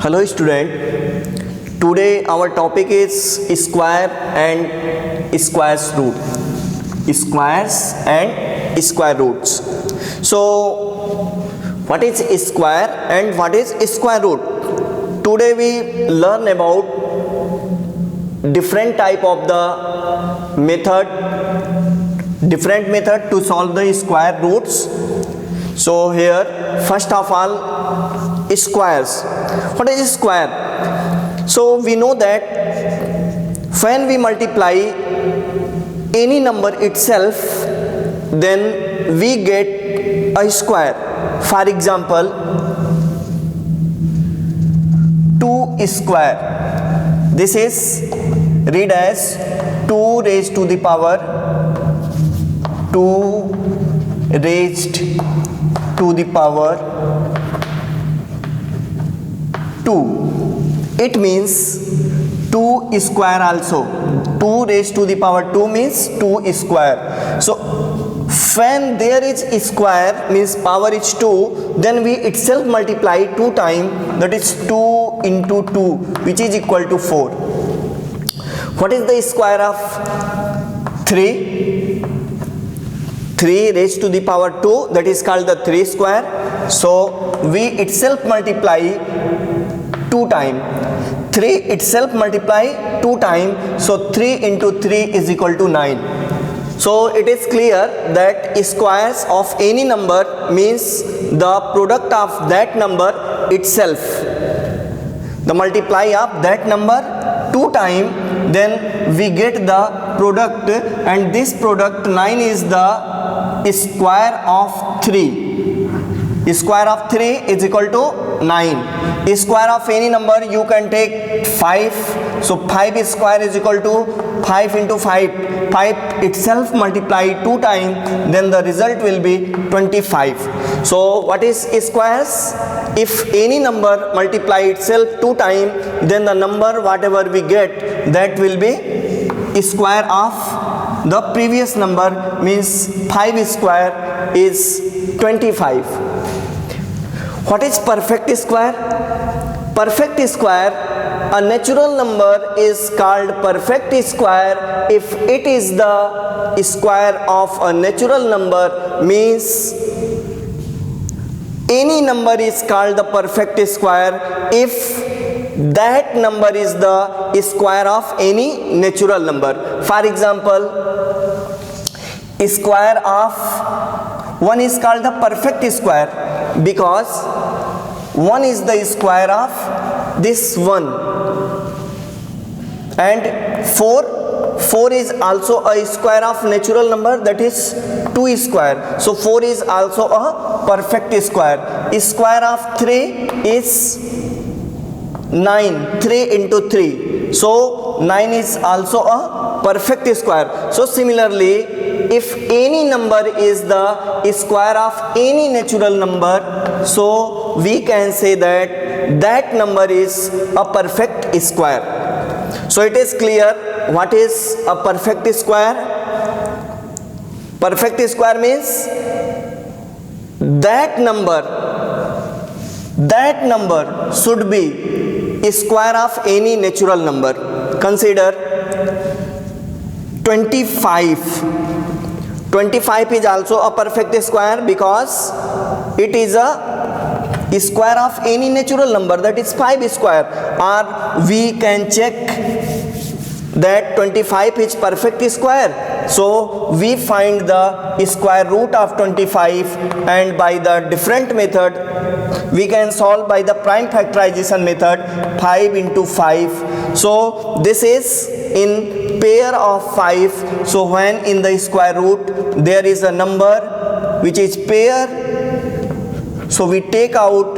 Hello student, today our topic is square and squares root. Squares and square roots. So what is square and what is square root? Today we learn about different type of the different method to solve the square roots. So here first of all squares. What is square? So we know that when we multiply any number itself, then we get a square. For example, 2 square. This is read as 2 raised to the power 2 raised to the power 2. It means 2 square also. 2 raised to the power 2 means 2 square. So when there is square means power is 2, then we itself multiply 2 times, that is 2 into 2, which is equal to 4. What is the square of 3? 3 raised to the power 2, that is called the 3 square. So we itself multiply 2 times. 3 itself multiply 2 times, so 3 into 3 is equal to 9. So it is clear that squares of any number means the product of that number itself. The multiply of that number 2 times, then we get the product, and this product 9 is the square of 3. Square of 3 is equal to 9. Square of any number you can take 5. So 5 square is equal to 5 into 5. 5 itself multiply 2 times, then the result will be 25. So what is squares? If any number multiply itself 2 times, then the number whatever we get, that will be square of the previous number, means 5 square is 25. What is perfect square? Perfect square, a natural number is called perfect square if it is the square of a natural number, means any number is called the perfect square if that number is the square of any natural number. For example, square of 1 is called the perfect square because 1 is the square of this 1, and 4 is also a square of natural number, that is 2 square. So 4 is also a perfect square. Square of 3 is 9. 3 into 3. So 9 is also a perfect square. So similarly, if any number is the square of any natural number, so we can say that that number is a perfect square. So it is clear what is a perfect square. Perfect square means that number should be a square of any natural number. Consider 25. 25 is also a perfect square because it is a square of any natural number, that is 5 square. Or we can check that 25 is perfect square. So we find the square root of 25, and by the different method we can solve by the prime factorization method, 5 into 5. So this is in pair of 5. So when in the square root there is a number which is pair, so we take out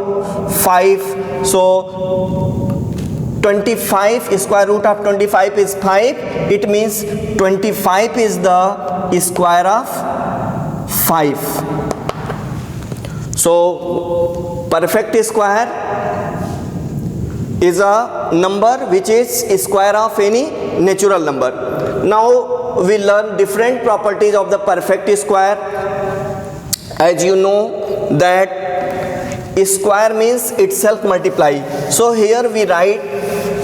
5. So 25, square root of 25 is 5. It means 25 is the square of 5. So perfect square is a number which is square of any natural number. Now we learn different properties of the perfect square. As you know that square means itself multiply. So here we write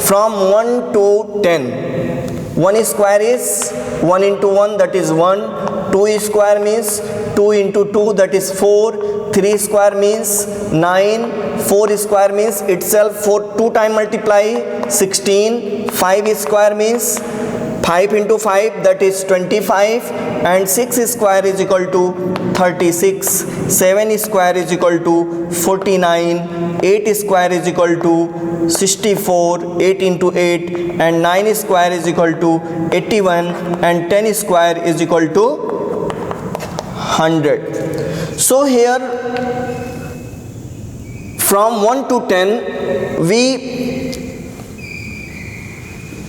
from 1 to 10. 1 square is 1 into 1, that is 1. 2 square means 2 into 2, that is 4. 3 square means 9. 4 square means itself 4, 2 time multiply 16. 5 square means 5 into 5, that is 25, and 6 square is equal to 36. 7 square is equal to 49. 8 square is equal to 64, 8 into 8, and 9 square is equal to 81, and 10 square is equal to 100. So here from 1 to 10 we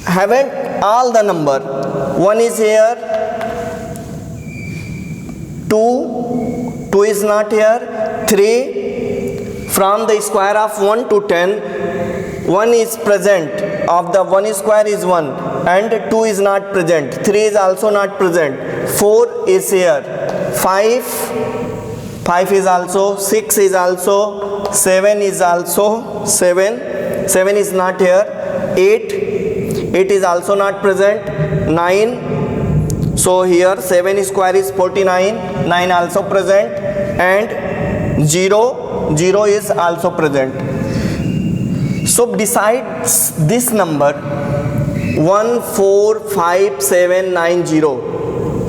haven't all the number. 1 is here, 2 is not here, 3. From the square of 1 to 10, 1 is present. Of the 1 square is 1, and 2 is not present. 3 is also not present. 4 is here. 5 is also. 6 is also. 7 is also. 7 is not here. 8 is also not present. 9, so here 7 square is 49, 9 also present, and 0 is also present. So besides this number 1, 4, 5, 7, 9, 0,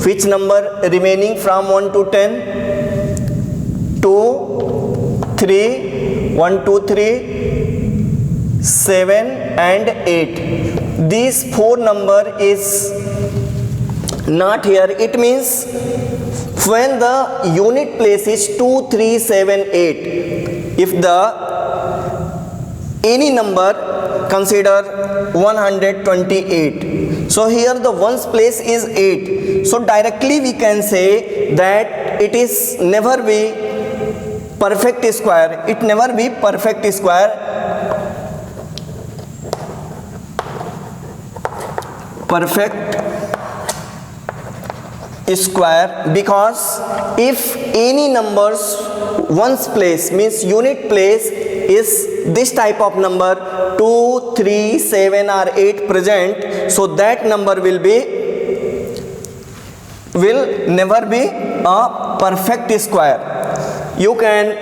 which number remaining from 1 to 10? 2, 3, 1, 2, 3, 7 and 8. This 4 number is not here. It means when the unit place is 2, 3, 7, 8, if any number consider 128. So here the ones place is 8. So directly we can say that it is never be perfect square. It never be perfect square. Perfect square, because if any numbers ones place means unit place is this type of number 2, 3, 7 or 8 present, so that number will never be a perfect square. You can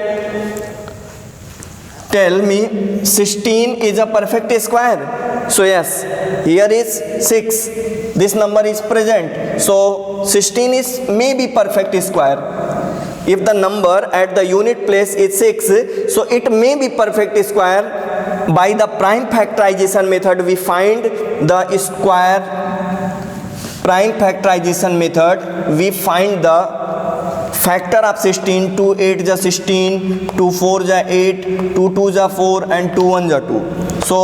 tell me 16 is a perfect square. So yes, here is 6. This number is present. So 16 is maybe perfect square. If the number at the unit place is 6, so it may be perfect square. By the prime factorization method we find the square. Prime factorization method we find the factor of 16. 2 8 is 16, 2 4 is 8, 2 2 is 4, and 2 1 is 2. So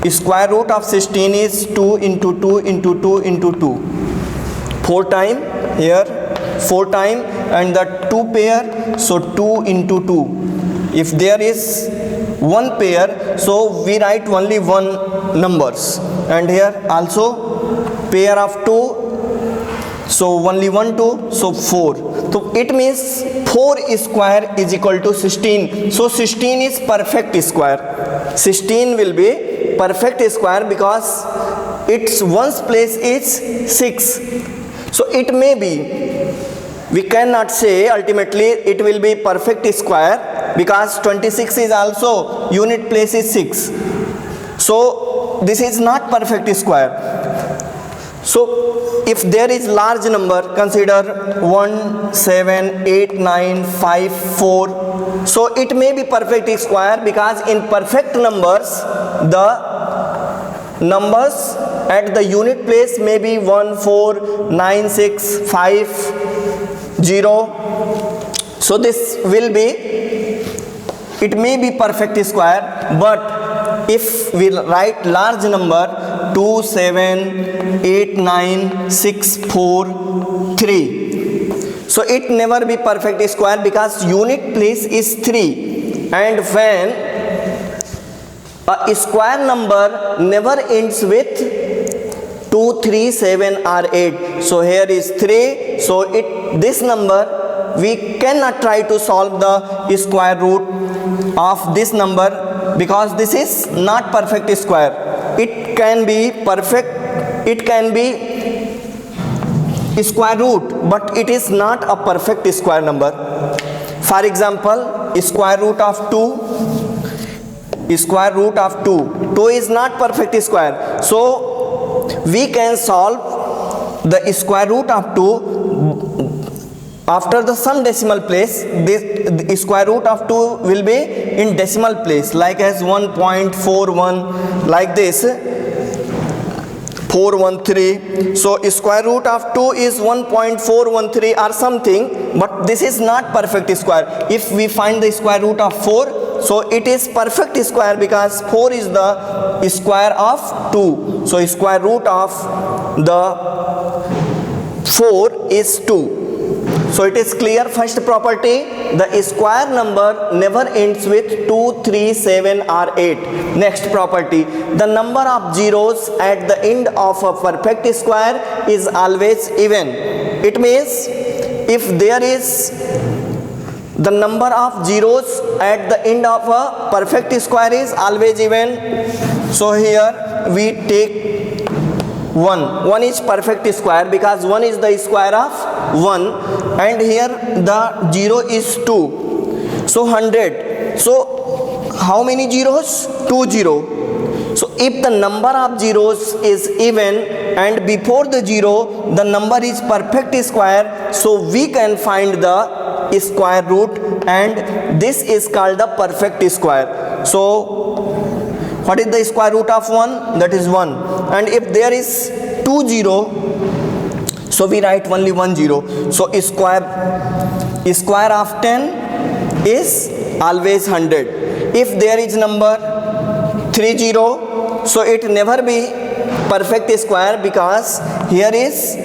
square root of 16 is 2 into 2 into 2 into 2. 4 time here, 4 time, and the 2 pair, so 2 into 2. If there is 1 pair, so we write only 1 numbers, and here also pair of 2, so only 1 2, so 4. So it means 4 square is equal to 16. So 16 is perfect square. 16 will be perfect square because its ones place is 6. So it may be, we cannot say ultimately it will be perfect square, because 26 is also unit place is 6. So this is not perfect square. So if there is large number, consider 1, 7, 8, 9, 5, 4. So it may be perfect square, because in perfect numbers the numbers at the unit place may be 1, 4, 9, 6, 5, 0. So this will be, it may be perfect square, but if we write large number 2, 7, 8, 9, 6, 4, 3, so it never be perfect square, because unit place is 3, and when a square number never ends with 2, 3, 7 or 8. So here is 3, so this number we cannot try to solve the square root of this number because this is not perfect square. It can be perfect, it can be square root, but it is not a perfect square number. For example, square root of 2, square root of 2, 2 is not perfect square. So we can solve the square root of 2 after the some decimal place. The square root of 2 will be in decimal place, like as 1.41, like this, 413. So square root of 2 is 1.413 or something, but this is not perfect square. If we find the square root of 4, so it is perfect square because 4 is the square of 2. So square root of the 4 is 2. So it is clear. First property, the square number never ends with 2, 3, 7 or 8. Next property, the number of zeros at the end of a perfect square is always even. It means if there is the number of zeros at the end of a perfect square is always even. So here we take 1. 1 is perfect square because 1 is the square of 1, and here the 0 is 2. So 100. So how many zeros? 2 0. So if the number of zeros is even and before the 0 the number is perfect square, so we can find the square root, and this is called the perfect square. So what is the square root of 1? That is 1. And if there is 2 0, so we write only 1 0. So square of 10 is always 100. If there is number 3 0, so it never be perfect square because here is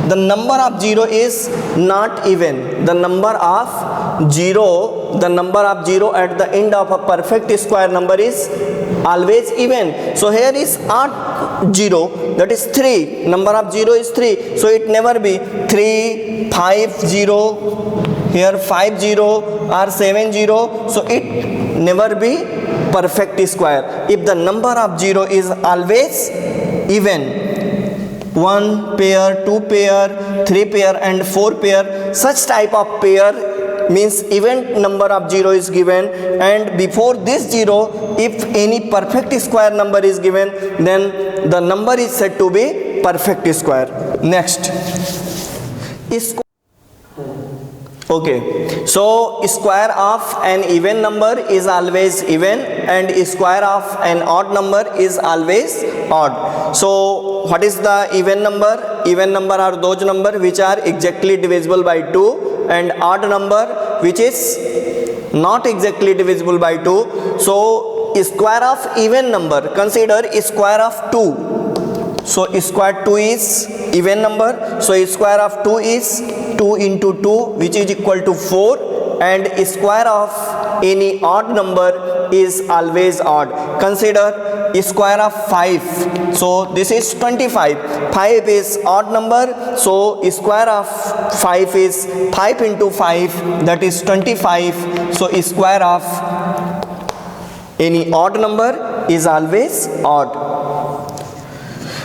the number of 0 is not even. The number of 0 at the end of a perfect square number is always even. So here is odd 0, that is 3. Number of 0 is 3. So it never be 3, 5, 0, here 5 0 or 7 0. So it never be perfect square. If the number of 0 is always even, 1 pair, 2 pair, 3 pair and 4 pair, such type of pair means even number of 0 is given, and before this 0 if any perfect square number is given, then the number is said to be perfect square. Next, okay, so square of an even number is always even and square of an odd number is always odd. So what is the even number? Even number are those number which are exactly divisible by 2, and odd number which is not exactly divisible by 2. So square of even number, consider square of 2. So square 2 is even number. So square of 2 is 2 into 2, which is equal to 4, and square of any odd number is always odd. Consider square of 5. So this is 25. 5 is odd number. So square of 5 is 5 into 5, that is 25. So square of any odd number is always odd.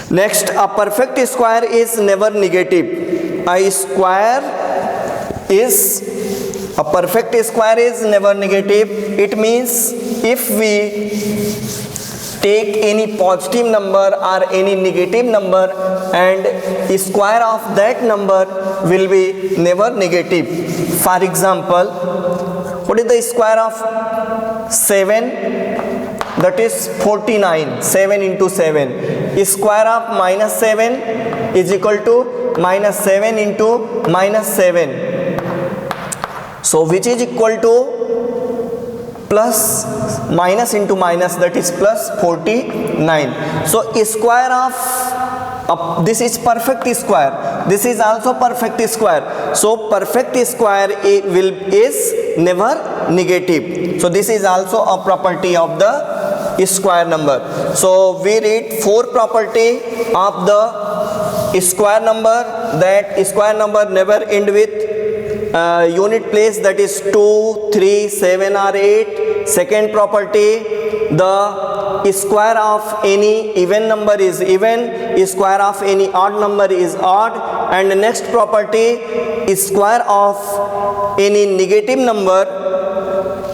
Next, a perfect square is never negative. A perfect square is never negative. It means if we take any positive number or any negative number, and square of that number will be never negative. For example, what is the square of 7? That is 49. 7 into 7. Square of minus 7 is equal to minus 7 into minus 7. So which is equal to plus minus into minus, that is plus 49. So square of this is perfect square. This is also perfect square. So perfect square is never negative. So this is also a property of the square number. So we read 4 property of the square number, that square number never end with unit place, that is 2, 3, 7 or 8. Second property, the square of any even number is even, square of any odd number is odd. And the next property, square of any negative number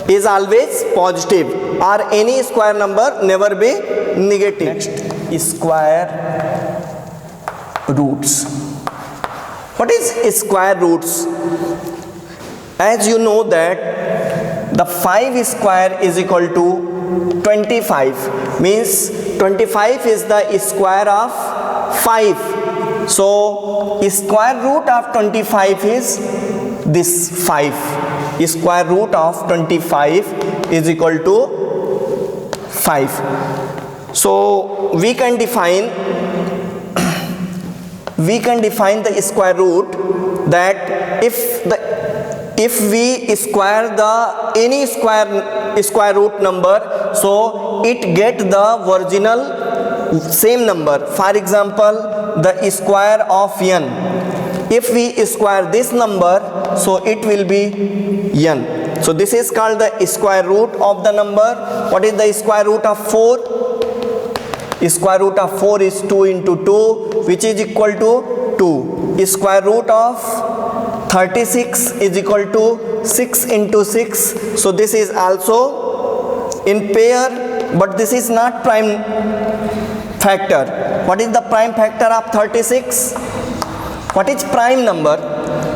is always positive, or any square number never be negative. Next, square roots. What is square roots? As you know that the 5 square is equal to 25, means 25 is the square of 5. So square root of 25 is this 5. Square root of 25 is equal to 5. So we can define the square root, that if we square the any square root number, so it get the original same number. For example, the square of n, if we square this number, so it will be n. So this is called the square root of the number. What is the square root of 4? Square root of 4 is 2 into 2, which is equal to 2. Square root of 36 is equal to 6 into 6. So this is also in pair, but this is not prime factor. What is the prime factor of 36? What is prime number?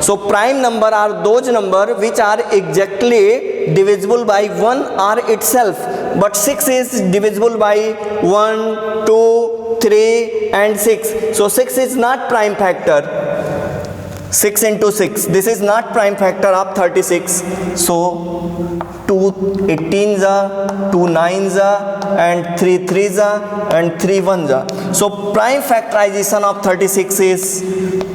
So prime number are those number which are exactly divisible by 1 or itself, but 6 is divisible by 1, 2, 3 and 6. So 6 is not prime factor. 6 into 6, this is not prime factor of 36. So 2 18s are, 2 9s are, and 3 3s are, and 3 1s are. So prime factorization of 36 is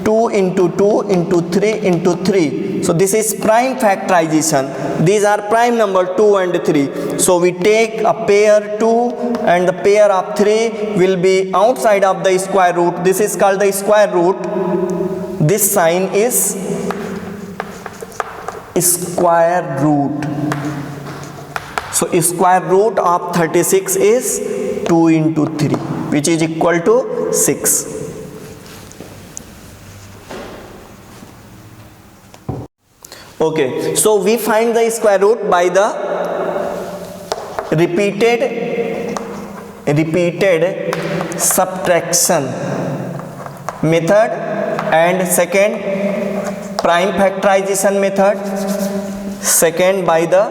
2 into 2 into 3 into 3. So this is prime factorization. These are prime number 2 and 3. So we take a pair 2 and the pair of 3 will be outside of the square root. This is called the square root. This sign is square root. So square root of 36 is 2 into 3, which is equal to 6. Okay, so we find the square root by the repeated subtraction method, and second prime factorization method, second by the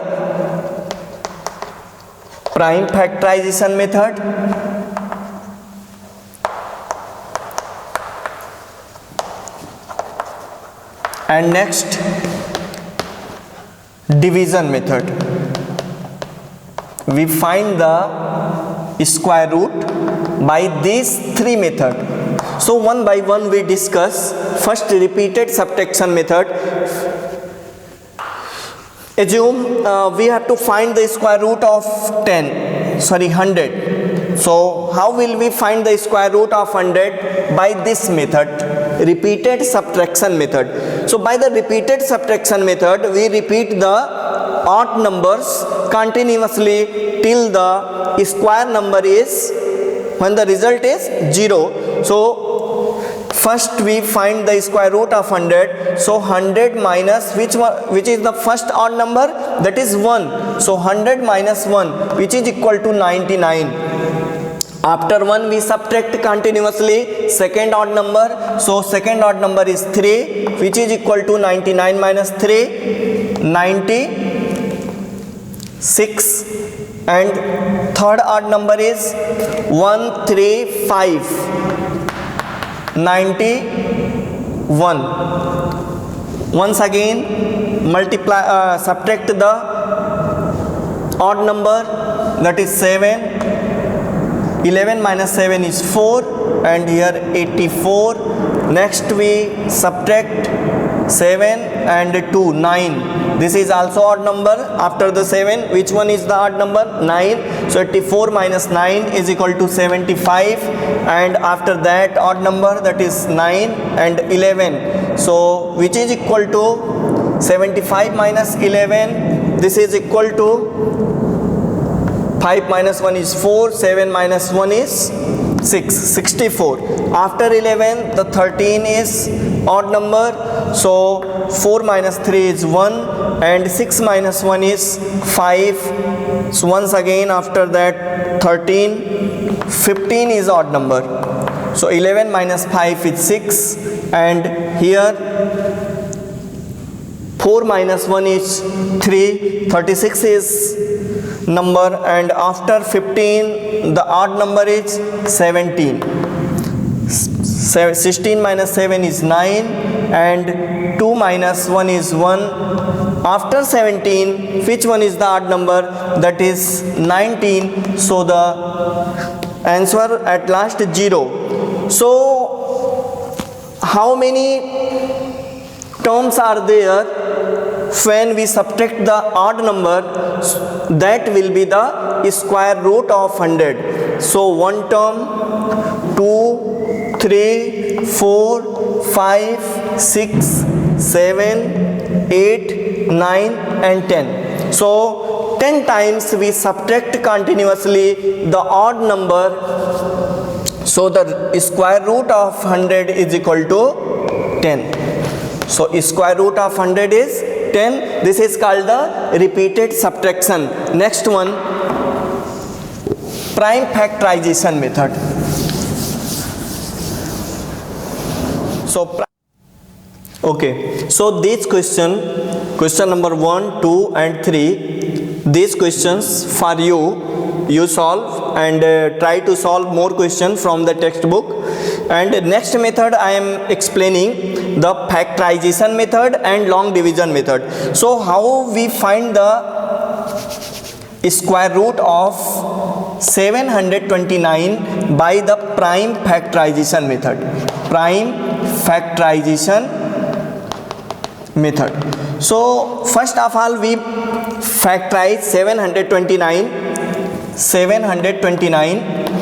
prime factorization method, and next division method. We find the square root by these three methods. So one by one we discuss. First, repeated subtraction method. Assume we have to find the square root of 100. So how will we find the square root of 100? By this method, repeated subtraction method. So by the repeated subtraction method, we repeat the odd numbers continuously till the square number is, when the result is 0. So first we find the square root of 100. So 100 minus which is the first odd number? That is 1. So 100 minus 1, which is equal to 99. After 1 we subtract continuously second odd number. So second odd number is 3, which is equal to 99 minus 3, 96. And third odd number is 135, 91. Once again multiply, subtract the odd number, that is 7. 11 minus 7 is 4, and here 84. Next we subtract 7 and 2, 9. This is also odd number. After the 7, which one is the odd number? 9. So 84 minus 9 is equal to 75, and after that odd number, that is 9 and 11. So which is equal to 75 minus 11, this is equal to 5 minus 1 is 4, 7 minus 1 is 6, 64. After 11, the 13 is odd number, so 4 minus 3 is 1 and 6 minus 1 is 5. So once again after that 13, 15 is odd number. So 11 minus 5 is 6 and here 4 minus 1 is 3, 36 is number, and after 15 the odd number is 17. 16 minus 7 is 9 and 2 minus 1 is 1. After 17, which one is the odd number? That is 19. So the answer at last is 0. So how many terms are there when we subtract the odd number? That will be the square root of 100. So one term, 2, 3, 4, 5, 6, 7, 8, 9 and 10. So 10 times we subtract continuously the odd number. So the square root of 100 is equal to 10. So square root of 100 is 10. This is called the repeated subtraction. Next one, prime factorization method. So this question number 1, 2 and 3, these questions for you solve and try to solve more questions from the textbook. And next method I am explaining the factorization method and long division method. So how we find the square root of 729 by the prime factorization method. Prime factorization method. So first of all we factorize 729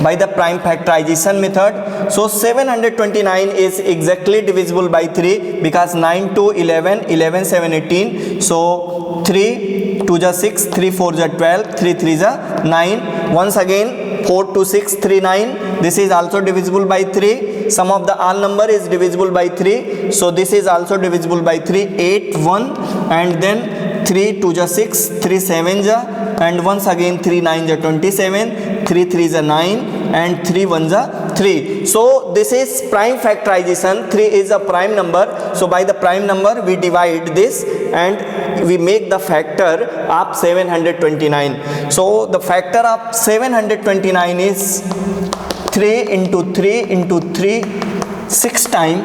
by the prime factorization method. So 729 is exactly divisible by 3 because 9 to 11, 11 7 18. So 3 2 is 6, 3 4 is 12, 3 3 is 9. Once again 4 2 6 3 9. This is also divisible by 3. Sum of the all number is divisible by 3. So this is also divisible by 3. 8 1 and then 3 2 is 6, 3 7 is and once again 3 9 is 27, 3 3 is 9 and 3 1 is 3. So this is prime factorization. 3 is a prime number. So by the prime number we divide this and we make the factor of 729. So the factor of 729 is 3 into 3 into 3, 6 times.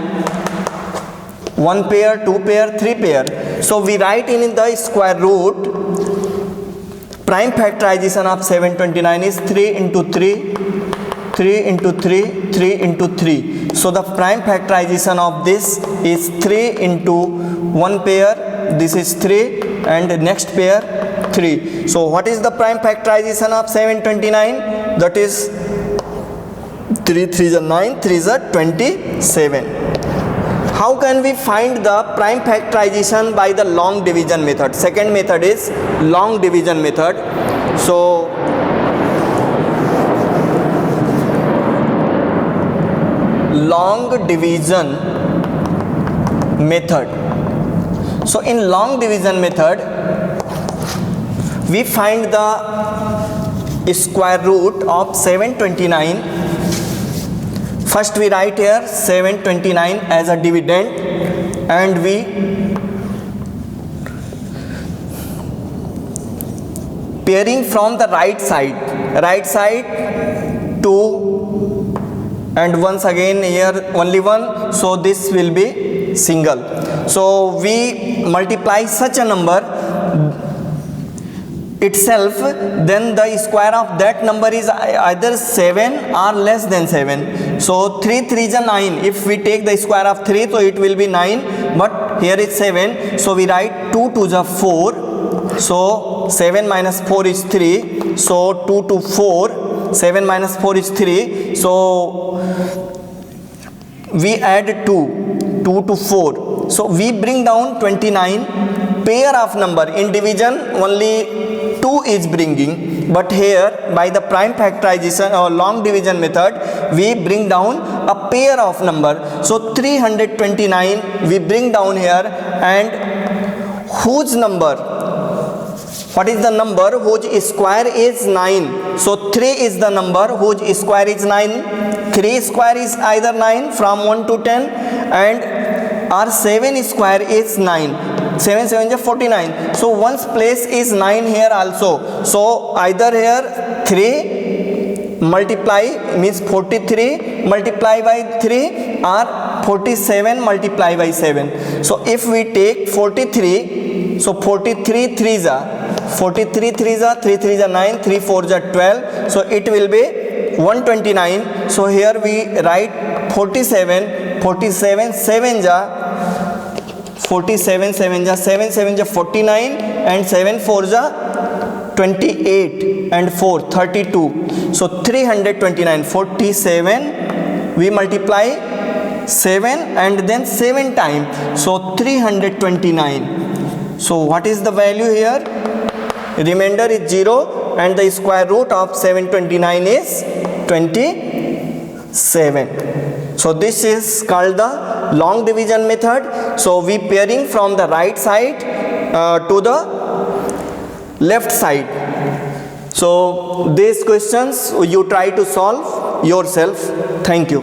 1 pair, 2 pair, 3 pair. So we write in the square root. Prime factorization of 729 is 3 into 3, 3 into 3, 3 into 3. So the prime factorization of this is 3 into 1 pair. This is 3 and next pair 3. So what is the prime factorization of 729? That is 3 3 is 9, 3 is 27. How can we find the prime factorization by the long division method? Second method is long division method. So long division method. So in long division method we find the square root of 729. First we write here 729 as a dividend and we pairing from the right side 2 and once again here only 1. So this will be single. So we multiply such a number itself, then the square of that number is either 7 or less than 7. So 3 3 is 9. If we take the square of 3, so it will be 9, but here is 7. So we write 2 2 is 4. So 7 minus 4 is 3. So 2 to 4. 7 minus 4 is 3. So we add 2 to 4. So we bring down 29 pair of number. In division only 2 is bringing, but here by the prime factorization or long division method we bring down a pair of number. So 329 we bring down here, and whose number, what is the number whose square is 9? So 3 is the number whose square is 9. 3 square is either 9 from 1 to 10, and our 7 square is 9. 7 7 is 49. So one's place is 9 here also. So either here 3 multiply means 43 multiply by 3, or 47 multiply by 7. So if we take 43, so 43 3s are 43 3s are 3 3s are 9, 3 4s are 12. So it will be 129. So here we write 47 7s are 47 7s are 7 7s are 49, and 7 4s are 28, and 4 32. So 329 47 we multiply 7 and then 7 times, so 329. So what is the value here? Remainder is 0, and the square root of 729 is 27. So this is called the long division method. So we pairing from the right side to the left side. So these questions you try to solve yourself. Thank you.